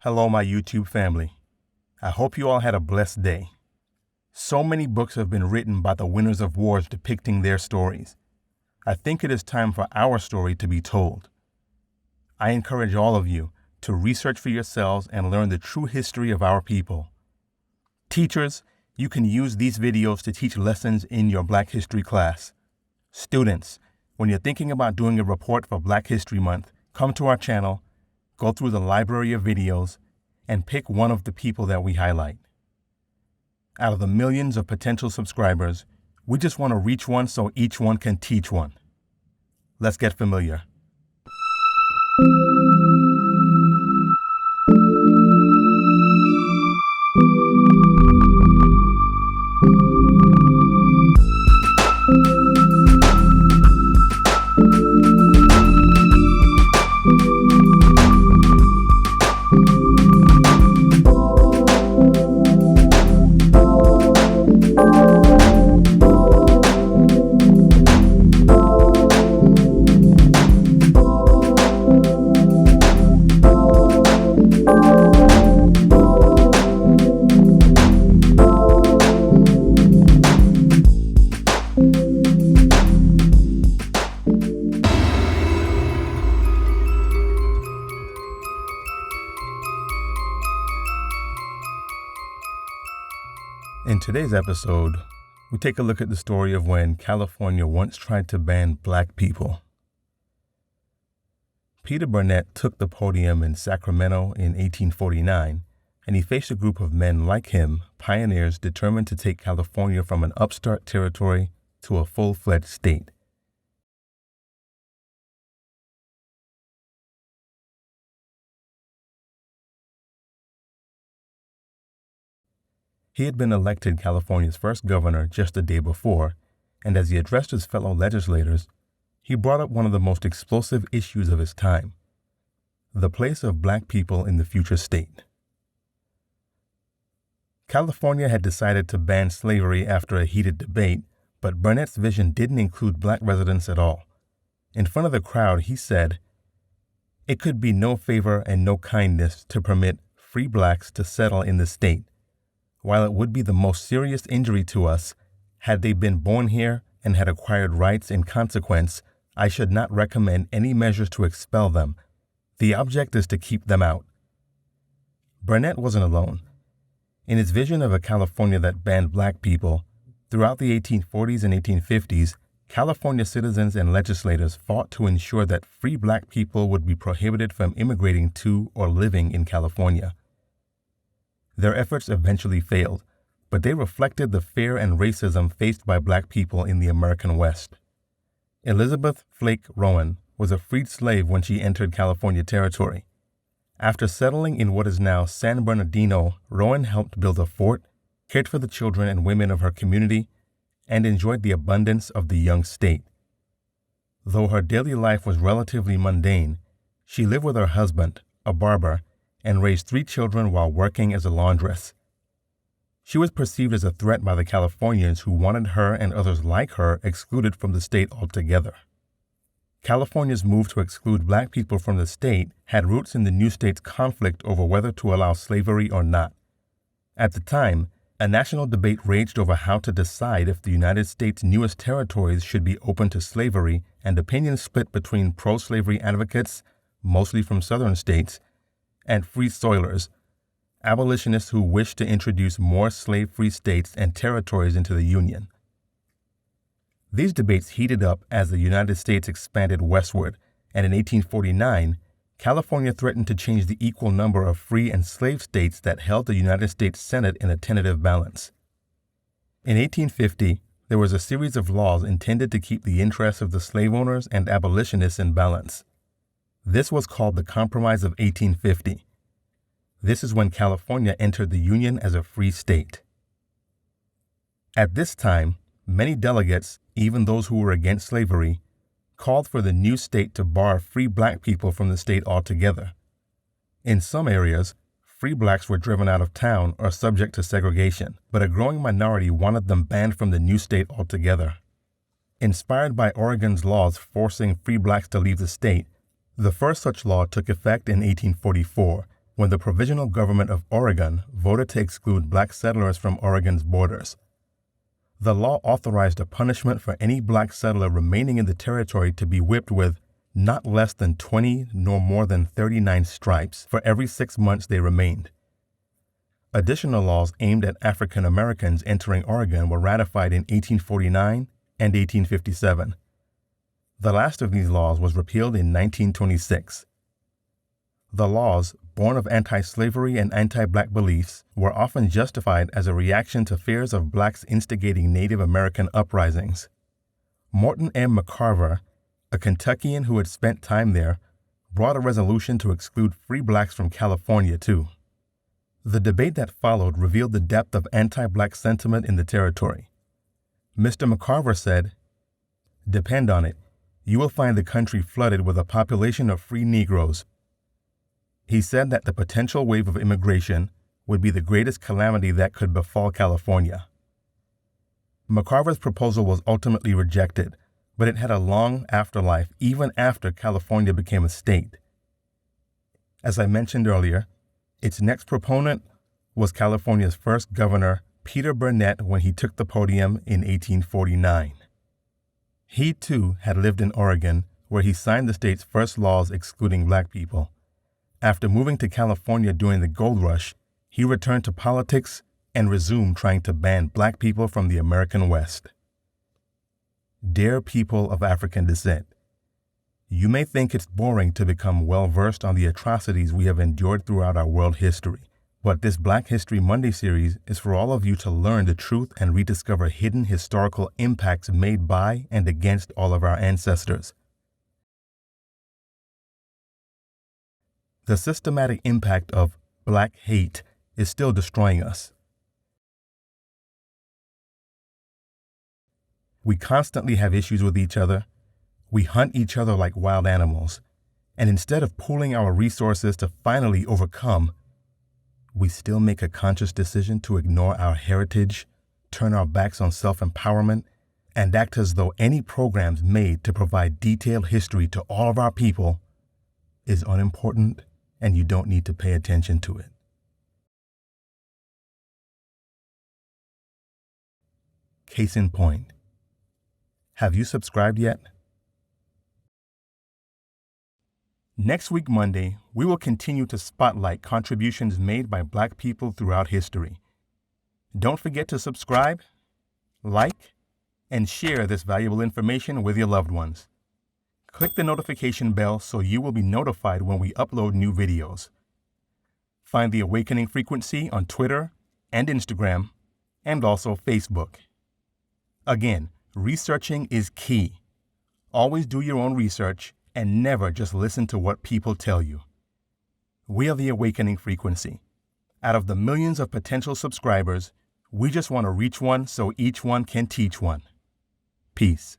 Hello, my YouTube family. I hope you all had a blessed day. So many books have been written by the winners of wars depicting their stories. I think it is time for our story to be told. I encourage all of you to research for yourselves and learn the true history of our people. Teachers, you can use these videos to teach lessons in your Black History class. Students, when you're thinking about doing a report for Black History Month, come to our channel, go through the library of videos, and pick one of the people that we highlight. Out of the millions of potential subscribers, we just want to reach one so each one can teach one. Let's get familiar. In today's episode, we take a look at the story of when California once tried to ban Black people. Peter Burnett took the podium in Sacramento in 1849, and he faced a group of men like him, pioneers determined to take California from an upstart territory to a full-fledged state. He had been elected California's first governor just a day before, and as he addressed his fellow legislators, he brought up one of the most explosive issues of his time: the place of Black people in the future state. California had decided to ban slavery after a heated debate, but Burnett's vision didn't include Black residents at all. In front of the crowd, he said, "It could be no favor and no kindness to permit free Blacks to settle in the state. While it would be the most serious injury to us, had they been born here and had acquired rights in consequence, I should not recommend any measures to expel them. The object is to keep them out." Burnett wasn't alone. In his vision of a California that banned Black people, throughout the 1840s and 1850s, California citizens and legislators fought to ensure that free Black people would be prohibited from immigrating to or living in California. Their efforts eventually failed, but they reflected the fear and racism faced by Black people in the American West. Elizabeth Flake Rowan was a freed slave when she entered California territory. After settling in what is now San Bernardino, Rowan helped build a fort, cared for the children and women of her community, and enjoyed the abundance of the young state. Though her daily life was relatively mundane, she lived with her husband, a barber, and raised 3 children while working as a laundress. She was perceived as a threat by the Californians who wanted her and others like her excluded from the state altogether. California's move to exclude Black people from the state had roots in the new state's conflict over whether to allow slavery or not. At the time, a national debate raged over how to decide if the United States' newest territories should be open to slavery, and opinions split between pro-slavery advocates, mostly from southern states, and free soilers, abolitionists who wished to introduce more slave-free states and territories into the Union. These debates heated up as the United States expanded westward, and in 1849, California threatened to change the equal number of free and slave states that held the United States Senate in a tentative balance. In 1850, there was a series of laws intended to keep the interests of the slave owners and abolitionists in balance. This was called the Compromise of 1850. This is when California entered the Union as a free state. At this time, many delegates, even those who were against slavery, called for the new state to bar free Black people from the state altogether. In some areas, free Blacks were driven out of town or subject to segregation, but a growing minority wanted them banned from the new state altogether. Inspired by Oregon's laws forcing free blacks to leave the state, the first such law took effect in 1844, when the Provisional Government of Oregon voted to exclude black settlers from Oregon's borders. The law authorized a punishment for any black settler remaining in the territory to be whipped with not less than 20 nor more than 39 stripes for every 6 months they remained. Additional laws aimed at African Americans entering Oregon were ratified in 1849 and 1857. The last of these laws was repealed in 1926. The laws, born of anti-slavery and anti-black beliefs, were often justified as a reaction to fears of blacks instigating Native American uprisings. Morton and Mccarver, a Kentuckian who had spent time there, brought a resolution to exclude free blacks from California, too. The debate that followed revealed the depth of anti-black sentiment in the territory. Mr. Mccarver said, "Depend on it, you will find the country flooded with a population of free Negroes." He said that the potential wave of immigration would be the greatest calamity that could befall California. McCarver's proposal was ultimately rejected, but it had a long afterlife even after California became a state. As I mentioned earlier, its next proponent was California's first governor, Peter Burnett, when he took the podium in 1849. He, too, had lived in Oregon, where he signed the state's first laws excluding black people. After moving to California during the gold rush, he returned to politics and resumed trying to ban black people from the American West. Dear people of African descent, you may think it's boring to become well-versed on the atrocities we have endured throughout our world history, but this Black History Monday series is for all of you to learn the truth and rediscover hidden historical impacts made by and against all of our ancestors. The systematic impact of black hate is still destroying us. We constantly have issues with each other. We hunt each other like wild animals. And instead of pooling our resources to finally overcome, we still make a conscious decision to ignore our heritage, turn our backs on self-empowerment, and act as though any programs made to provide detailed history to all of our people is unimportant and you don't need to pay attention to it. Case in point. Have you subscribed yet? Next week, Monday, we will continue to spotlight contributions made by Black people throughout history. Don't forget to subscribe, like, and share this valuable information with your loved ones. Click the notification bell so you will be notified when we upload new videos. Find the Awakening Frequency on Twitter and Instagram, and also Facebook. Again, researching is key. Always do your own research and never just listen to what people tell you. We are the Awakening Frequency. Out of the millions of potential subscribers, we just want to reach one so each one can teach one. Peace.